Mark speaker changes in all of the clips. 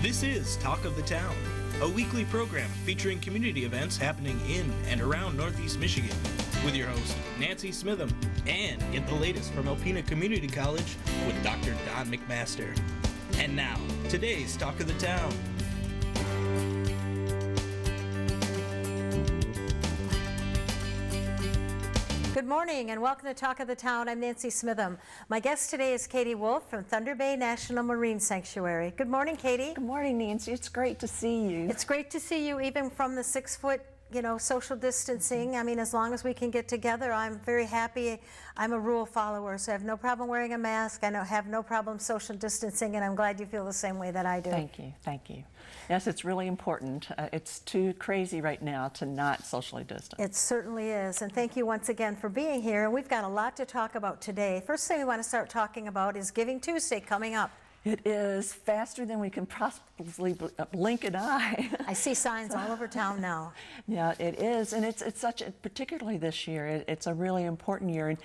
Speaker 1: This is Talk of the Town, a weekly program featuring community events happening in and around Northeast Michigan, with your host, Nancy Smitham, and get the latest from Alpena Community College with Dr. Don McMaster. And now, today's Talk of the Town.
Speaker 2: Good morning and welcome to Talk of the Town. I'm Nancy Smitham. My guest today is Katie Wolf from Thunder Bay National Marine Sanctuary. Good morning, Katie.
Speaker 3: Good morning, Nancy. It's great to see you.
Speaker 2: It's great to see you even from the 6-foot, social distancing. I mean, as long as we can get together, I'm very happy. I'm a rule follower, so I have no problem wearing a mask. I have no problem social distancing, and I'm glad you feel the same way that I do.
Speaker 3: Thank you. Thank you. Yes, it's really important. It's too crazy right now to not socially distance.
Speaker 2: It certainly is, and thank you once again for being here. We've got a lot to talk about today. First thing we want to start talking about is Giving Tuesday coming up.
Speaker 3: It is faster than we can possibly blink an eye.
Speaker 2: I see signs all over town now.
Speaker 3: Yeah, it is, and it's such a, particularly this year, it's a really important year. And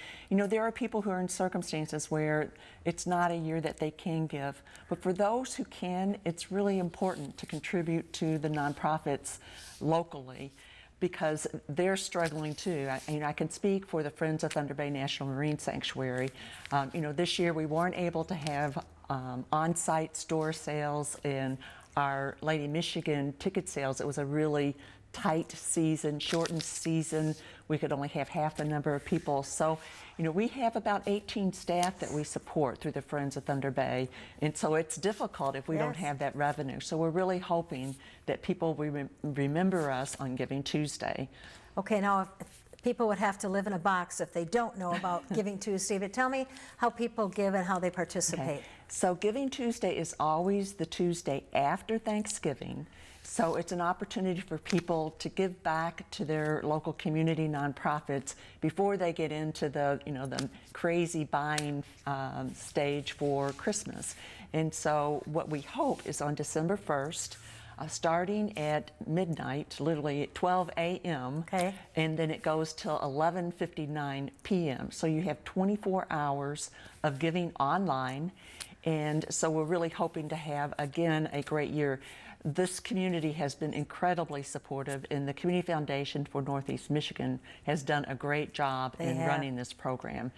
Speaker 3: there are people who are in circumstances where it's not a year that they can give. But for those who can, it's really important to contribute to the nonprofits locally, because they're struggling too. I can speak for the Friends of Thunder Bay National Marine Sanctuary. This year we weren't able to have on-site store sales and our Lady Michigan ticket sales. It was a really tight season, shortened season. We could only have half the number of people. So, we have about 18 staff that we support through the Friends of Thunder Bay. And so it's difficult if we don't have that revenue. So we're really hoping that people remember us on Giving Tuesday.
Speaker 2: Okay, now if people would have to live in a box if they don't know about Giving Tuesday, but tell me how people give and how they participate.
Speaker 3: Okay. So Giving Tuesday is always the Tuesday after Thanksgiving. So it's an opportunity for people to give back to their local community nonprofits before they get into the crazy buying stage for Christmas. And so what we hope is on December 1st, starting at midnight, literally at 12 a.m.,
Speaker 2: okay,
Speaker 3: and then it goes till 11:59 p.m. So you have 24 hours of giving online, and so we're really hoping to have, again, a great year. This community has been incredibly supportive, and the Community Foundation for Northeast Michigan has done a great job running this program.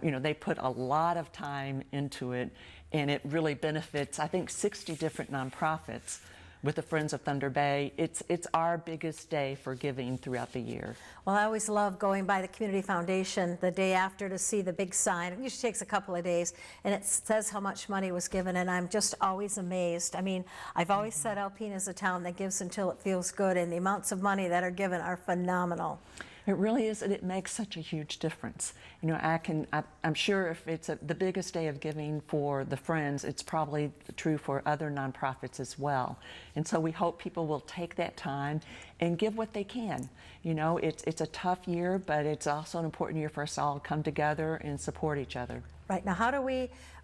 Speaker 3: They put a lot of time into it, and it really benefits, I think, 60 different nonprofits. With the Friends of Thunder Bay, it's our biggest day for giving throughout the year.
Speaker 2: Well, I always love going by the Community Foundation the day after to see the big sign. It usually takes a couple of days, and it says how much money was given, and I'm just always amazed. I mean, I've always said Alpena is a town that gives until it feels good, and the amounts of money that are given are phenomenal.
Speaker 3: It really is, and it makes such a huge difference. I'm sure if it's the biggest day of giving for the Friends, it's probably true for other nonprofits as well. And so we hope people will take that time and give what they can. It's a tough year, but it's also an important year for us all to come together and support each other.
Speaker 2: Right, now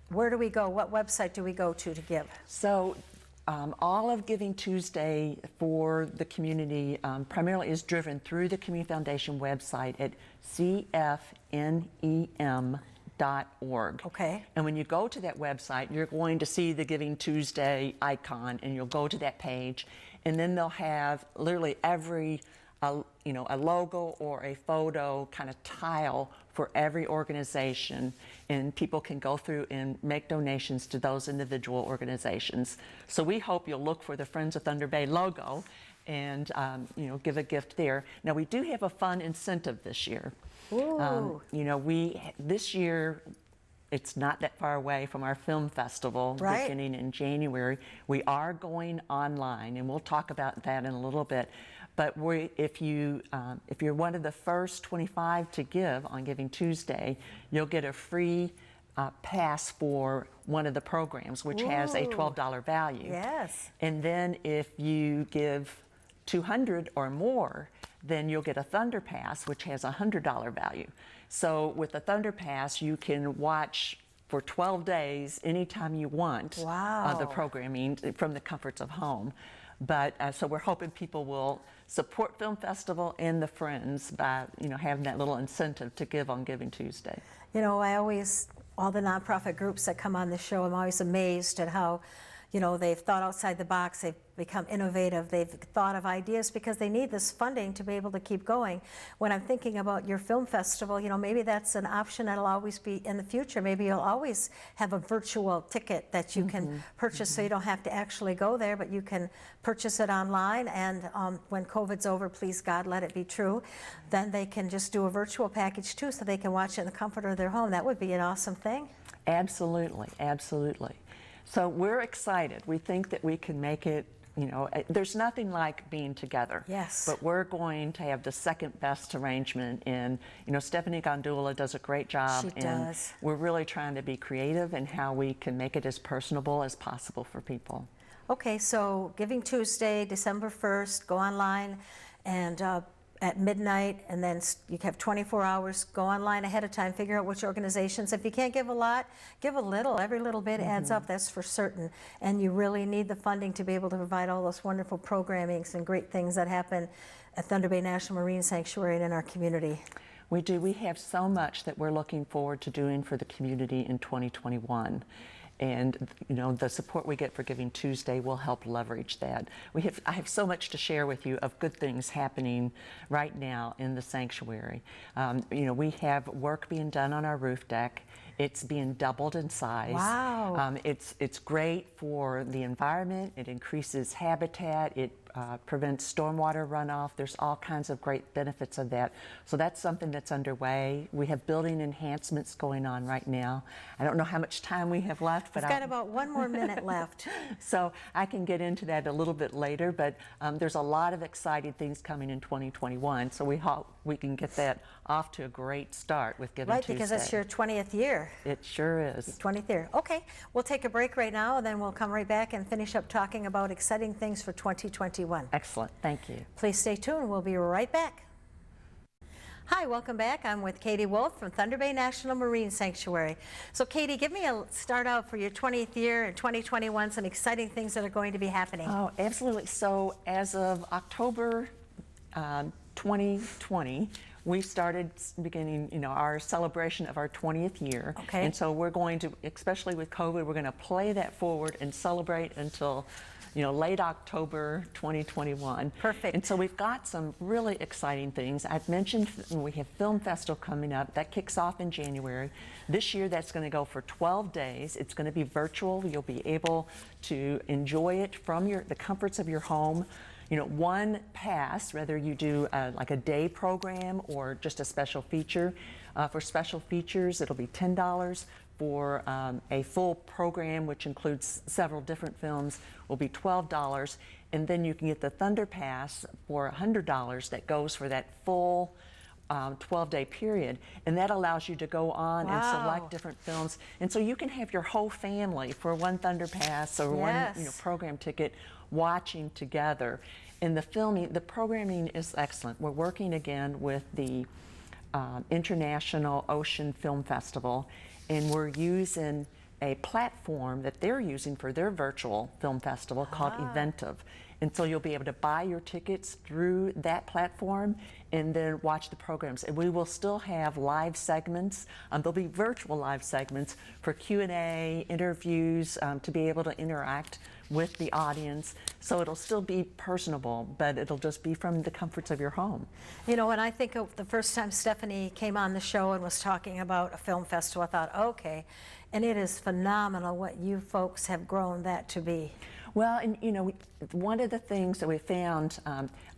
Speaker 2: where do we go? What website do we go to give?
Speaker 3: So all of Giving Tuesday for the community primarily is driven through the Community Foundation website at cfnem.org.
Speaker 2: Okay.
Speaker 3: And when you go to that website, you're going to see the Giving Tuesday icon, and you'll go to that page, and then they'll have literally every a logo or a photo kind of tile for every organization, and people can go through and make donations to those individual organizations. So we hope you'll look for the Friends of Thunder Bay logo and give a gift there. Now we do have a fun incentive this year.
Speaker 2: Ooh.
Speaker 3: This year, it's not that far away from our film festival beginning in January. We are going online, and we'll talk about that in a little bit. But if you're one of the first 25 to give on Giving Tuesday, you'll get a free pass for one of the programs, which has a $12 value.
Speaker 2: Yes.
Speaker 3: And then if you give 200 or more, then you'll get a Thunder Pass, which has a $100 value. So with the Thunder Pass, you can watch for 12 days anytime you want the programming from the comforts of home. But so we're hoping people will support Film Festival and the Friends by having that little incentive to give on Giving Tuesday.
Speaker 2: All the nonprofit groups that come on the show, I'm always amazed at how you know, they've thought outside the box, they've become innovative, they've thought of ideas because they need this funding to be able to keep going. When I'm thinking about your film festival, you know, maybe that's an option that'll always be in the future. Maybe you'll always have a virtual ticket that you can purchase, so you don't have to actually go there, but you can purchase it online, and when COVID's over, please God, let it be true, then they can just do a virtual package too, so they can watch it in the comfort of their home. That would be an awesome thing.
Speaker 3: Absolutely, absolutely. So we're excited. We think that we can make it, you know, there's nothing like being together.
Speaker 2: Yes.
Speaker 3: But we're going to have the second best arrangement, and, you know, Stephanie Gondula does a great job.
Speaker 2: She does.
Speaker 3: We're really trying to be creative in how we can make it as personable as possible for people.
Speaker 2: Okay, so Giving Tuesday, December 1st, go online and at midnight, and then you have 24 hours, go online ahead of time, figure out which organizations. If you can't give a lot, give a little. Every little bit adds up, that's for certain. And you really need the funding to be able to provide all those wonderful programmings and great things that happen at Thunder Bay National Marine Sanctuary and in our community.
Speaker 3: We do. We have so much that we're looking forward to doing for the community in 2021. And, you know, the support we get for Giving Tuesday will help leverage that. I have so much to share with you of good things happening right now in the sanctuary. You know, we have work being done on our roof deck. It's being doubled in size.
Speaker 2: Wow.
Speaker 3: It's great for the environment. It increases habitat. It prevents stormwater runoff. There's all kinds of great benefits of that. So that's something that's underway. We have building enhancements going on right now. I don't know how much time we have left, but
Speaker 2: We've got about 1 more minute left.
Speaker 3: So I can get into that a little bit later, but there's a lot of exciting things coming in 2021. So we hope we can get that off to a great start with Giving Tuesday.
Speaker 2: Right, because it's your 20th year.
Speaker 3: It sure is.
Speaker 2: 20th year. Okay, we'll take a break right now, and then we'll come right back and finish up talking about exciting things for 2021.
Speaker 3: Excellent. Thank you.
Speaker 2: Please stay tuned. We'll be right back. Hi, welcome back. I'm with Katie Wolf from Thunder Bay National Marine Sanctuary. So Katie, give me a start out for your 20th year and 2021, some exciting things that are going to be happening.
Speaker 3: Oh, absolutely. So as of October 2020, we started beginning, you know, our celebration of our 20th year.
Speaker 2: Okay.
Speaker 3: And so we're going to, especially with COVID, we're going to play that forward and celebrate until, you know, late October 2021.
Speaker 2: Perfect.
Speaker 3: And so we've got some really exciting things. I've mentioned we have Film Festival coming up. That kicks off in January. This year that's going to go for 12 days. It's going to be virtual. You'll be able to enjoy it from the comforts of your home. You know, one pass, whether you do like a day program or just a special feature. For special features, it'll be $10. For a full program, which includes several different films, will be $12. And then you can get the Thunder Pass for $100 that goes for that full 12-day period. And that allows you to go on and select different films. And so you can have your whole family for one Thunder Pass or one program ticket watching together. And the programming is excellent. We're working again with the International Ocean Film Festival, and we're using a platform that they're using for their virtual film festival called Eventive. And so you'll be able to buy your tickets through that platform and then watch the programs. And we will still have live segments. There'll be virtual live segments for Q&A, interviews, to be able to interact with the audience. So it'll still be personable, but it'll just be from the comforts of your home.
Speaker 2: You know, when I think of the first time Stephanie came on the show and was talking about a film festival, I thought, okay, and it is phenomenal what you folks have grown that to be.
Speaker 3: Well, and you know, one of the things that we found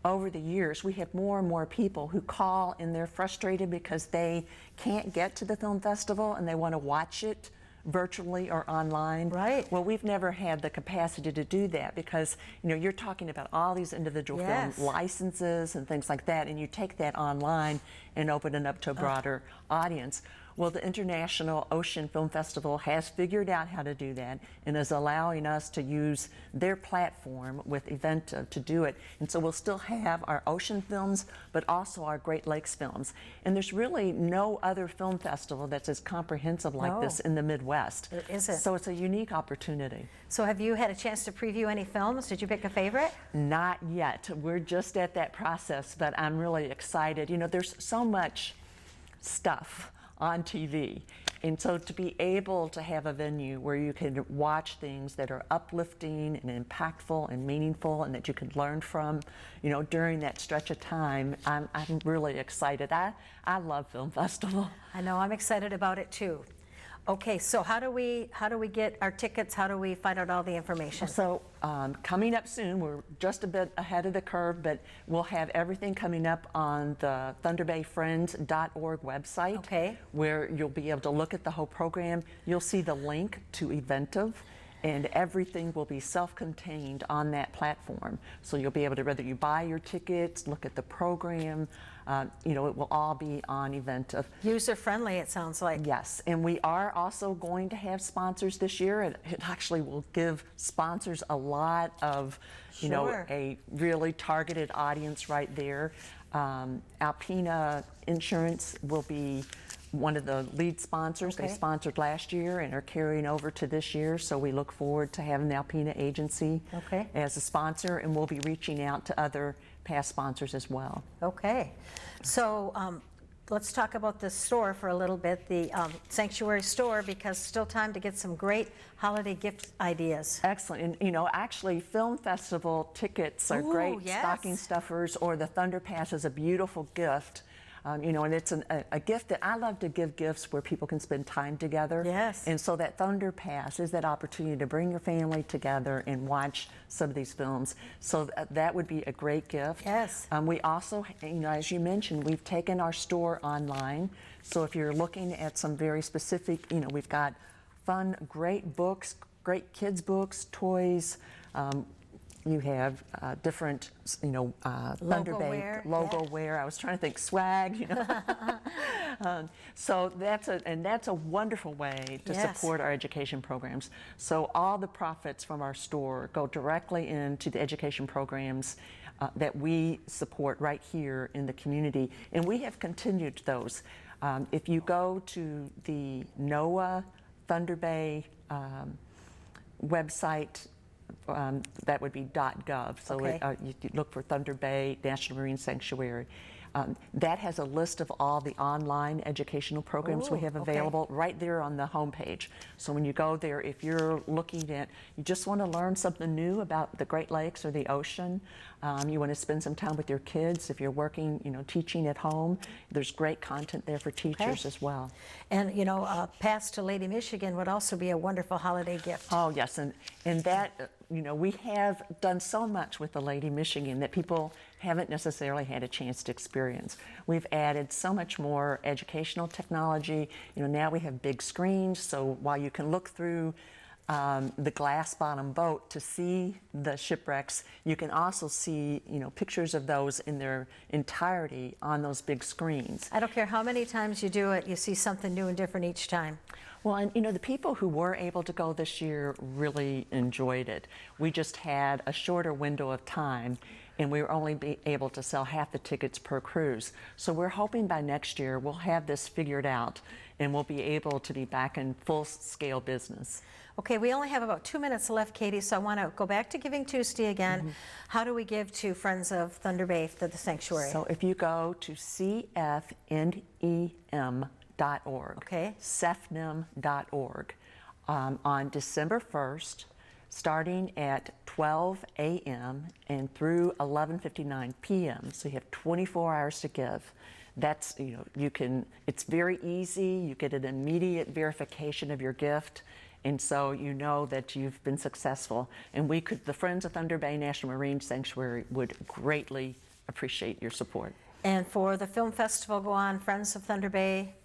Speaker 3: over the years, we have more and more people who call and they're frustrated because they can't get to the film festival and they want to watch it virtually or online.
Speaker 2: Right.
Speaker 3: Well, we've never had the capacity to do that because, you know, you're talking about all these individual film licenses and things like that, and you take that online and open it up to a broader audience. Well, the International Ocean Film Festival has figured out how to do that and is allowing us to use their platform with Eventive to do it. And so we'll still have our ocean films, but also our Great Lakes films. And there's really no other film festival that's as comprehensive like this in the Midwest.
Speaker 2: There isn't.
Speaker 3: So it's a unique opportunity.
Speaker 2: So have you had a chance to preview any films? Did you pick a favorite?
Speaker 3: Not yet. We're just at that process, but I'm really excited. You know, there's so much stuff on TV. And so to be able to have a venue where you can watch things that are uplifting and impactful and meaningful and that you can learn from, you know, during that stretch of time, I'm really excited. I love Film Festival.
Speaker 2: I know, I'm excited about it too. Okay, so how do we get our tickets? How do we find out all the information?
Speaker 3: So coming up soon, we're just a bit ahead of the curve, but we'll have everything coming up on the thunderbayfriends.org website,
Speaker 2: Okay.
Speaker 3: where you'll be able to look at the whole program. You'll see the link to Eventive, and everything will be self-contained on that platform. So you'll be able to, whether you buy your tickets, look at the program, you know, it will all be on Eventive.
Speaker 2: User-friendly, it sounds like.
Speaker 3: Yes, and we are also going to have sponsors this year, and it actually will give sponsors a lot of, you know,
Speaker 2: Sure.
Speaker 3: a really targeted audience right there. Alpena Insurance will be one of the lead sponsors. They
Speaker 2: Okay.
Speaker 3: sponsored last year and are carrying over to this year, so we look forward to having the Alpena Agency
Speaker 2: Okay.
Speaker 3: as a sponsor, and we'll be reaching out to other past sponsors as well.
Speaker 2: Okay, so let's talk about the store for a little bit, the Sanctuary store, because still time to get some great holiday gift ideas.
Speaker 3: Excellent. And, you know, actually, Film Festival tickets are
Speaker 2: Ooh,
Speaker 3: great
Speaker 2: yes.
Speaker 3: stocking stuffers, or the Thunder Pass is a beautiful gift. You know, and it's a gift that I love to give gifts where people can spend time together.
Speaker 2: Yes.
Speaker 3: And so that Thunder Pass is that opportunity to bring your family together and watch some of these films. So that would be a great gift.
Speaker 2: Yes.
Speaker 3: We also, you know, as you mentioned, we've taken our store online. So if you're looking at some very specific, you know, we've got fun, great books, great kids' books, toys. You have different, you know, Thunder Bay
Speaker 2: wear,
Speaker 3: logo
Speaker 2: yeah.
Speaker 3: wear. I was trying to think swag, you know. So that's a wonderful way to
Speaker 2: Yes.
Speaker 3: support our education programs. So all the profits from our store go directly into the education programs that we support right here in the community, and we have continued those. If you go to the NOAA Thunder Bay website, that would be .gov. So
Speaker 2: Okay.
Speaker 3: you look for Thunder Bay National Marine Sanctuary. That has a list of all the online educational programs we
Speaker 2: Ooh,
Speaker 3: have
Speaker 2: okay.
Speaker 3: available right there on the homepage. So when you go there, if you're looking at, you just want to learn something new about the Great Lakes or the ocean, you want to spend some time with your kids, if you're working, you know, teaching at home, there's great content there for teachers as well.
Speaker 2: And, you know, a pass to Lady Michigan would also be a wonderful holiday gift.
Speaker 3: Oh, yes, and that, you know, we have done so much with the Lady Michigan that people haven't necessarily had a chance to experience. We've added so much more educational technology. You know, now we have big screens, so while you can look through the glass bottom boat to see the shipwrecks, you can also see, you know, pictures of those in their entirety on those big screens.
Speaker 2: I don't care how many times you do it, you see something new and different each time.
Speaker 3: Well, and you know, the people who were able to go this year really enjoyed it. We just had a shorter window of time, and we were only able to sell half the tickets per cruise. So we're hoping by next year we'll have this figured out, and we'll be able to be back in full-scale business.
Speaker 2: Okay, we only have about 2 minutes left, Katie, so I want to go back to Giving Tuesday again. How do we give to Friends of Thunder Bay for the sanctuary?
Speaker 3: So if you go to cfnem.org,
Speaker 2: Okay.
Speaker 3: cfnem.org, on December 1st, starting at 12 a.m. and through 11:59 p.m., so you have 24 hours to give. That's, you know, you can, it's very easy. You get an immediate verification of your gift. And so you know that you've been successful. And we could, the Friends of Thunder Bay National Marine Sanctuary would greatly appreciate your support.
Speaker 2: And for the film festival, go on Friends of Thunder Bay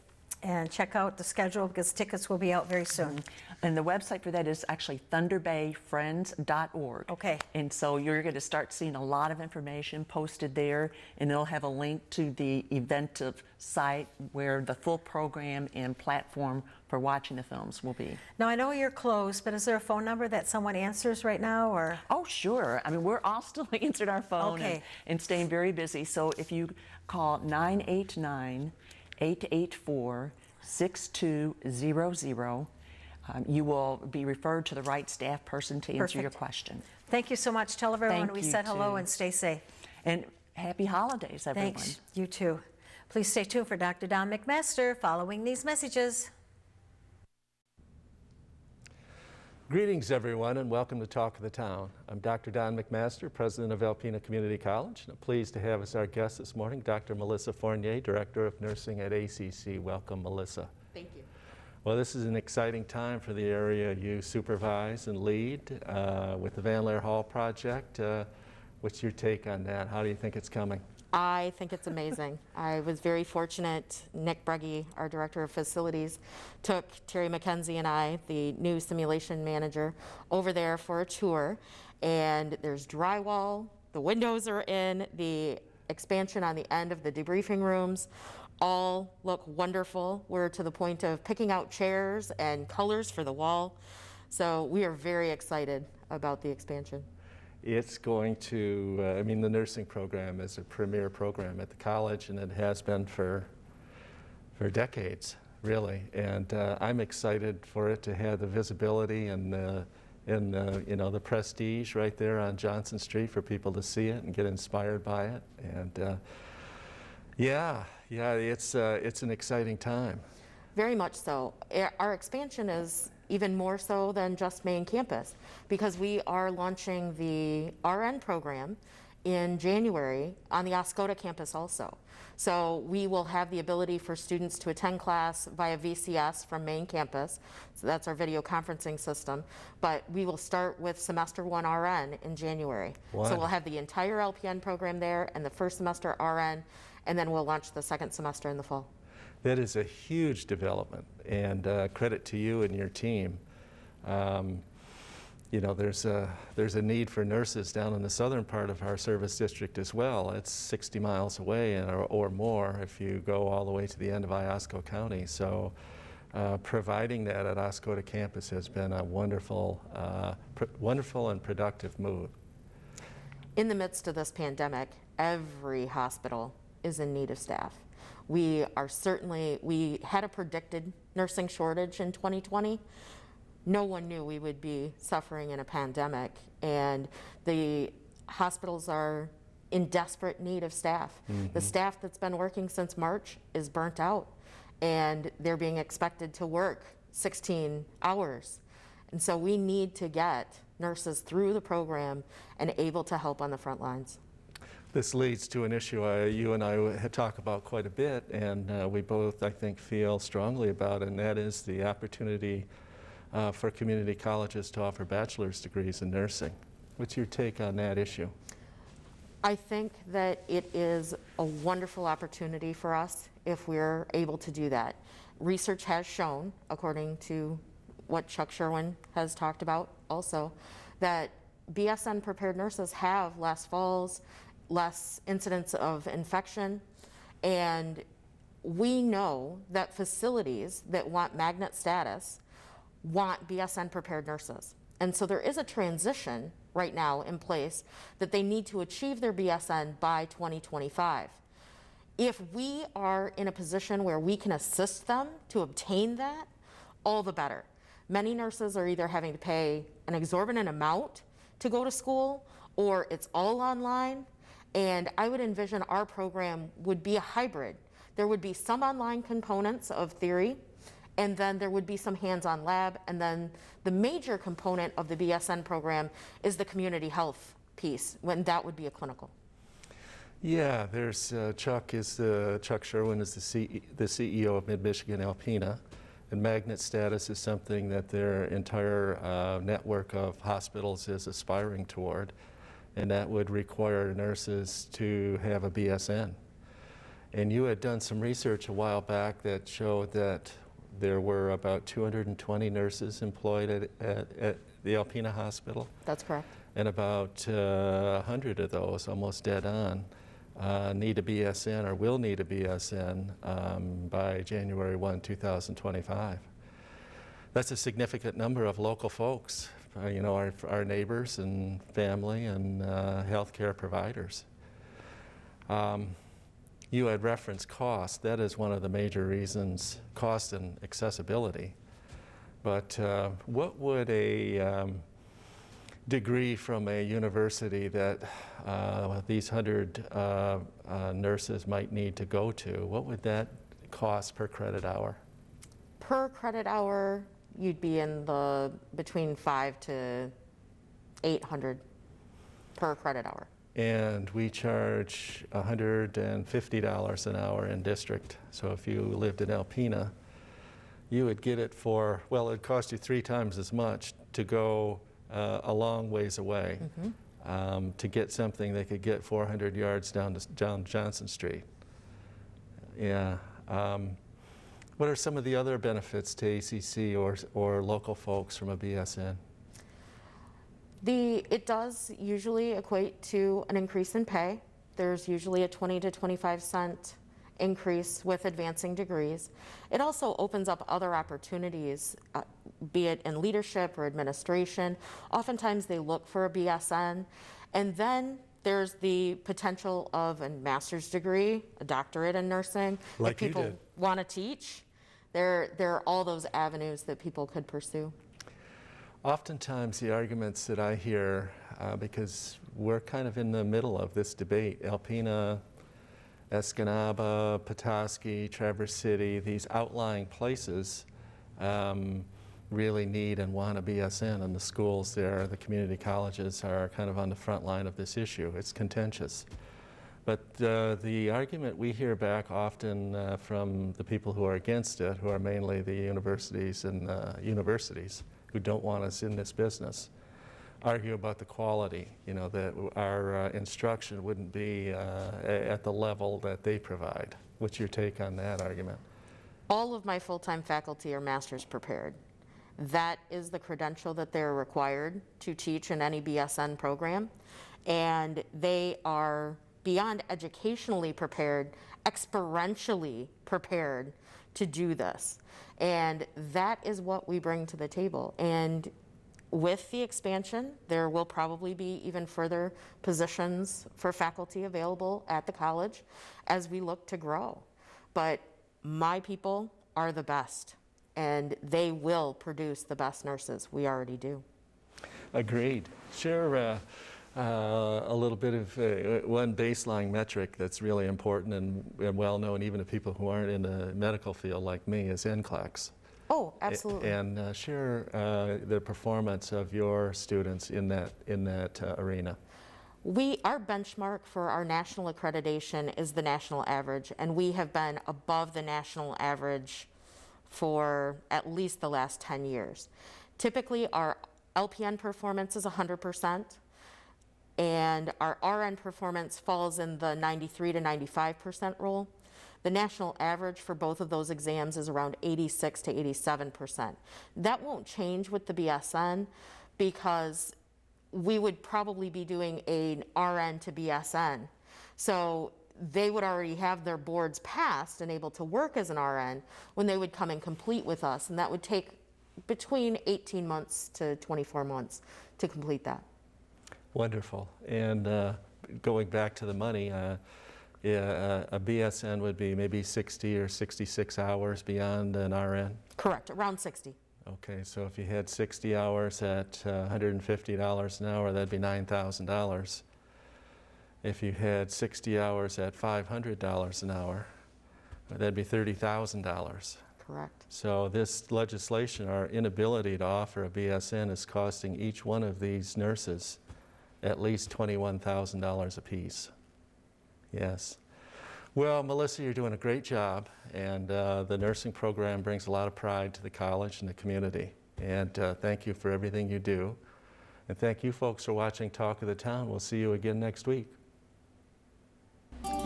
Speaker 2: and check out the schedule because tickets will be out very soon.
Speaker 3: And the website for that is actually thunderbayfriends.org.
Speaker 2: Okay.
Speaker 3: And so you're going to start seeing a lot of information posted there, and it'll have a link to the Eventive site where the full program and platform for watching the films will be.
Speaker 2: Now, I know you're closed, but is there a phone number that someone answers right now, or?
Speaker 3: Oh, sure. I mean, we're all still answering our phone
Speaker 2: Okay.
Speaker 3: and staying very busy. So if you call 989-884-6200, you will be referred to the right staff person to answer your
Speaker 2: Perfect.
Speaker 3: question.
Speaker 2: Thank you so much. Tell everyone
Speaker 3: Thank
Speaker 2: we
Speaker 3: you,
Speaker 2: said hello
Speaker 3: too.
Speaker 2: and stay safe.
Speaker 3: And happy holidays, everyone.
Speaker 2: Thanks. You too. Please stay tuned for Dr. Don McMaster following these messages.
Speaker 4: Greetings, everyone, and welcome to Talk of the Town. I'm Dr. Don McMaster, president of Alpena Community College, and I'm pleased to have as our guest this morning Dr. Melissa Fournier, director of nursing at ACC. Welcome, Melissa.
Speaker 5: Thank you.
Speaker 4: Well, this is an exciting time for the area you supervise and lead with the Van Laer Hall project. What's your take on that? How do you think it's coming?
Speaker 5: I think it's amazing. I was very fortunate. Nick Breggy, our director of facilities, took Terry McKenzie and I, the new simulation manager, over there for a tour. And there's drywall, the windows are in, the expansion on the end of the debriefing rooms all look wonderful. We're to the point of picking out chairs and colors for the wall. So we are very excited about the expansion.
Speaker 4: It's going to, I mean, the nursing program is a premier program at the college, and it has been for decades, really. And I'm excited for it to have the visibility and you know, the prestige right there on Johnson Street for people to see it and get inspired by it. And yeah, it's an exciting time.
Speaker 5: Very much so. Our expansion is even more so than just main campus, because we are launching the RN program in January on the Oscoda campus also. So we will have the ability for students to attend class via VCS from main campus. So that's our video conferencing system. But we will start with semester 1 RN in January.
Speaker 4: Wow.
Speaker 5: So we'll have the entire LPN program there and the first semester RN, and then we'll launch the second semester in the fall.
Speaker 4: That is a huge development, and credit to you and your team. You know, there's a need for nurses down in the southern part of our service district as well. It's 60 miles away or more if you go all the way to the end of Iosco County. So providing that at Oscoda campus has been a wonderful and productive move.
Speaker 5: In the midst of this pandemic, every hospital is in need of staff. We had a predicted nursing shortage in 2020. No one knew we would be suffering in a pandemic, and the hospitals are in desperate need of staff. Mm-hmm. The staff that's been working since March is burnt out, and they're being expected to work 16 hours. And so we need to get nurses through the program and able to help on the front lines.
Speaker 4: This leads to an issue you and I had talked about quite a bit, and we both, I think, feel strongly about, and that is the opportunity for community colleges to offer bachelor's degrees in nursing. What's your take on that issue?
Speaker 5: I think that it is a wonderful opportunity for us if we're able to do that. Research has shown, according to what Chuck Sherwin has talked about also, that BSN prepared nurses have less falls, less incidents of infection, and we know that facilities that want magnet status want BSN prepared nurses. And so there is a transition right now in place that they need to achieve their BSN by 2025. If we are in a position where we can assist them to obtain that, all the better. Many nurses are either having to pay an exorbitant amount to go to school, or it's all online. And I would envision our program would be a hybrid. There would be some online components of theory, and then there would be some hands-on lab, and then the major component of the BSN program is the community health piece, when that would be a clinical.
Speaker 4: Yeah, there's Chuck Sherwin is the CEO of Mid-Michigan Alpena, and magnet status is something that their entire network of hospitals is aspiring toward. And that would require nurses to have a BSN. And you had done some research a while back that showed that there were about 220 nurses employed at the Alpena Hospital.
Speaker 5: That's correct.
Speaker 4: And about 100 of those, almost dead on, need a BSN or will need a BSN by January 1, 2025. That's a significant number of local folks. You know, our neighbors and family and healthcare providers. You had referenced cost. That is one of the major reasons, cost and accessibility. But what would a degree from a university that these 100 nurses might need to go to, what would that cost per credit hour?
Speaker 5: Per credit hour, you'd be in the between 500 to 800 per credit hour.
Speaker 4: And we charge $150 an hour in district. So if you lived in Alpena, you would get it for, well, it'd cost you 3 times as much to go a long ways away to get something they could get 400 yards down Johnson Street. Yeah. What are some of the other benefits to ACC or local folks from a BSN?
Speaker 5: It does usually equate to an increase in pay. There's usually a 20 to 25 cent increase with advancing degrees. It also opens up other opportunities, be it in leadership or administration. Oftentimes they look for a BSN. And then there's the potential of a master's degree, a doctorate in nursing.
Speaker 4: Like
Speaker 5: if people
Speaker 4: you did.
Speaker 5: want to teach, there are all those avenues that people could pursue.
Speaker 4: Oftentimes the arguments that I hear, because we're kind of in the middle of this debate, Alpena, Escanaba, Petoskey, Traverse City, these outlying places really need and want a BSN, and the schools there, the community colleges are kind of on the front line of this issue. It's contentious. But the argument we hear back often from the people who are against it, who are mainly the universities and universities who don't want us in this business, argue about the quality, you know, that our instruction wouldn't be at the level that they provide. What's your take on that argument?
Speaker 5: All of my full-time faculty are master's prepared. That is the credential that they're required to teach in any BSN program. And they are beyond educationally prepared, experientially prepared to do this. And that is what we bring to the table. And with the expansion, there will probably be even further positions for faculty available at the college as we look to grow. But my people are the best, and they will produce the best nurses. We already do.
Speaker 4: Agreed. Share a little bit of one baseline metric that's really important and well known even to people who aren't in the medical field like me is NCLEX.
Speaker 5: Oh, absolutely.
Speaker 4: And share the performance of your students in that arena.
Speaker 5: Our benchmark for our national accreditation is the national average, and we have been above the national average for at least the last 10 years. Typically, our LPN performance is 100%, and our RN performance falls in the 93 to 95% role. The national average for both of those exams is around 86 to 87%. That won't change with the BSN because we would probably be doing an RN to BSN. So they would already have their boards passed and able to work as an RN when they would come and complete with us. And that would take between 18 months to 24 months to complete that.
Speaker 4: Wonderful. And going back to the money, a BSN would be maybe 60 or 66 hours beyond an RN?
Speaker 5: Correct, around 60.
Speaker 4: Okay, so if you had 60 hours at $150 an hour, that'd be $9,000. If you had 60 hours at $500 an hour, that'd be $30,000.
Speaker 5: Correct.
Speaker 4: So this legislation, our inability to offer a BSN is costing each one of these nurses at least $21,000 apiece. Yes. Well, Melissa, you're doing a great job, and the nursing program brings a lot of pride to the college and the community. And thank you for everything you do. And thank you folks for watching Talk of the Town. We'll see you again next week.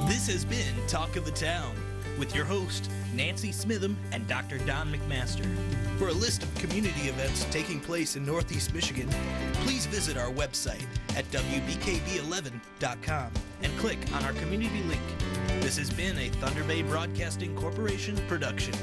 Speaker 1: This has been Talk of the Town with your host, Nancy Smitham and Dr. Don McMaster. For a list of community events taking place in Northeast Michigan, please visit our website at WBKB11.com and click on our community link. This has been a Thunder Bay Broadcasting Corporation production.